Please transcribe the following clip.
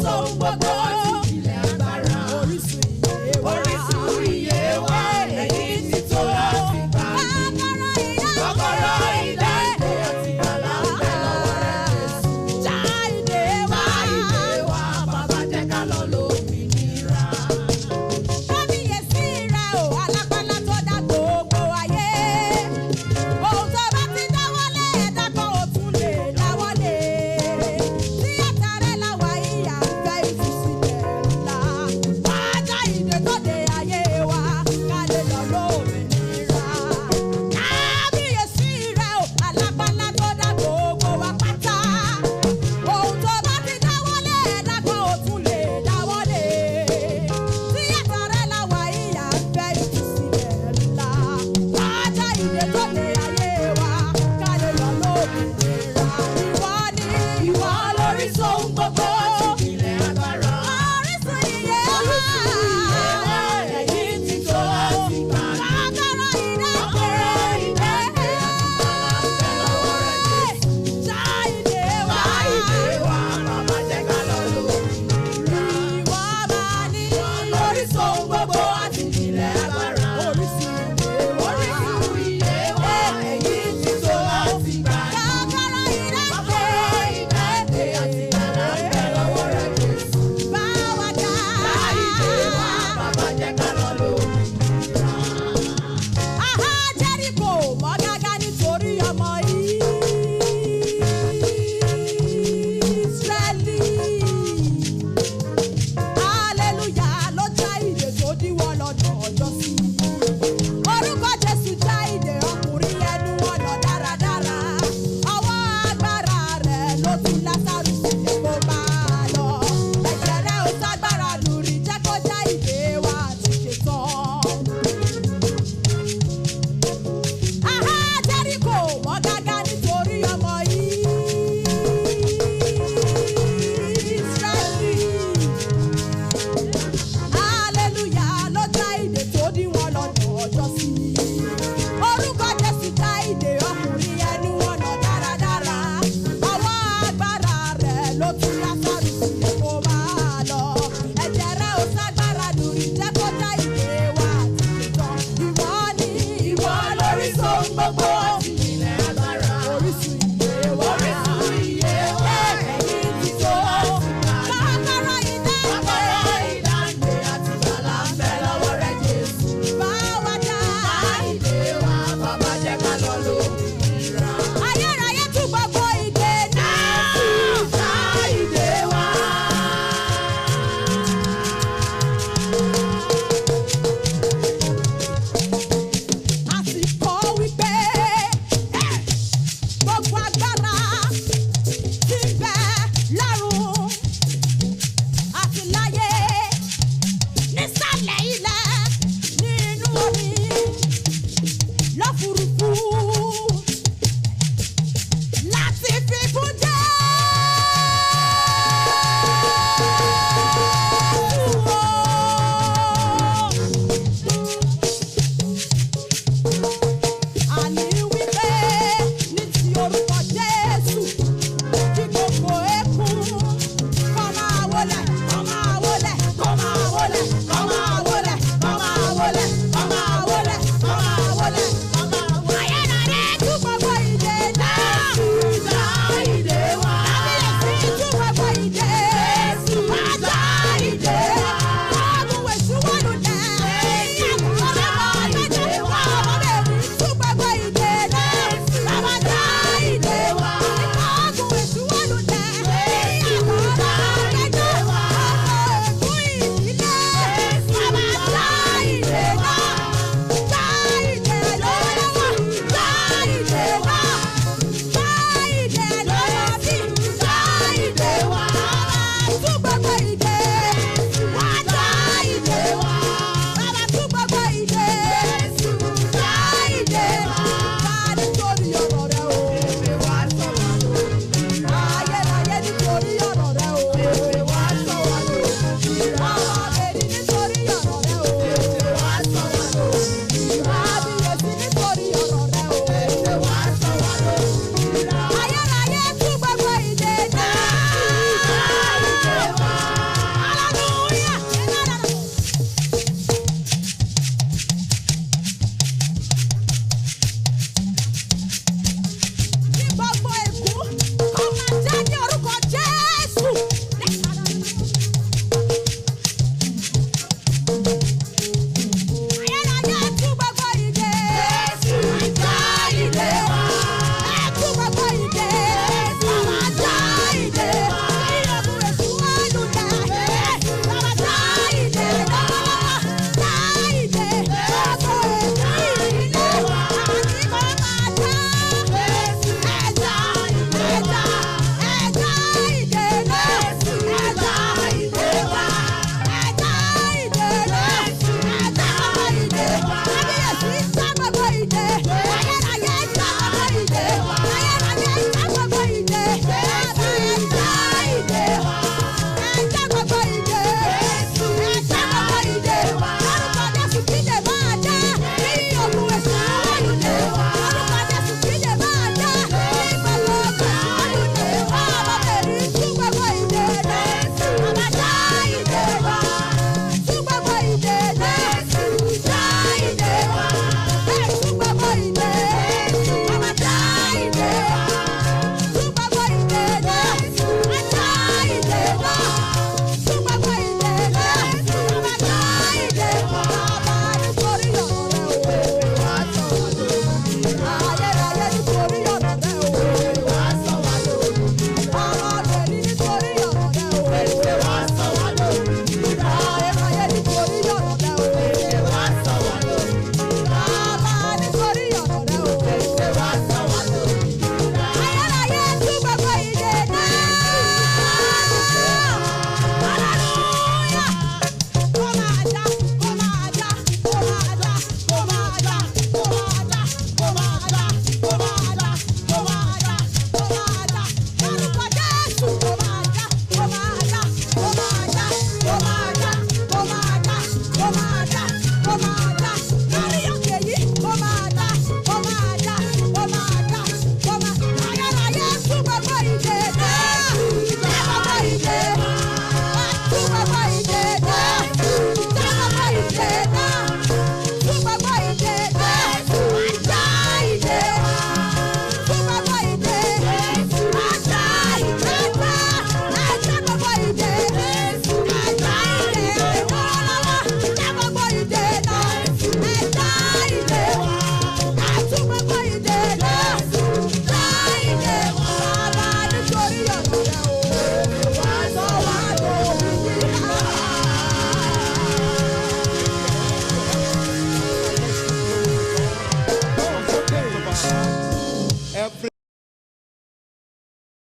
sóhun gbogbo. Ilẹ̀ agbára. Orísun ìyè wa. Ẹ̀yin ti tó láti gbà mí. Kọ́kọ́rọ́ ìdá ìdè àti àlá ń bẹ lọ́wọ́ rẹ̀ Jésù. Já ìdè wa. Bàbá jẹ́ ká lọ lómìnira. Kábíyèsí rẹ̀ o, alágbára tó dá gbogbo ayé. Ohun tó bá ti dáwọ́lé ẹ̀dá kan ò tún lè dáwọ́lé. Tí àtàrẹ́ làwà ìyá ń fẹ́ ìtúsílẹ̀ ńlá. Wá já ìdè tó de ayé wa, ká lè lọ lómìnira. Kábíyèsí rẹ̀ o, alágbára tó dá gbogbo wa pátá. Ohun tó bá ti dáwọ́lé ẹ̀dá kan ò tún lè dáwọ́lé. Tí àtàrẹ́ làwà ìyá ń fẹ́ ìtúsílẹ̀ ńlá. Wá já ìdè tó de ayé wa, ká lè lọ lómìnira. Ìwọ ni Ìwọ lórí sóhun gbogbo.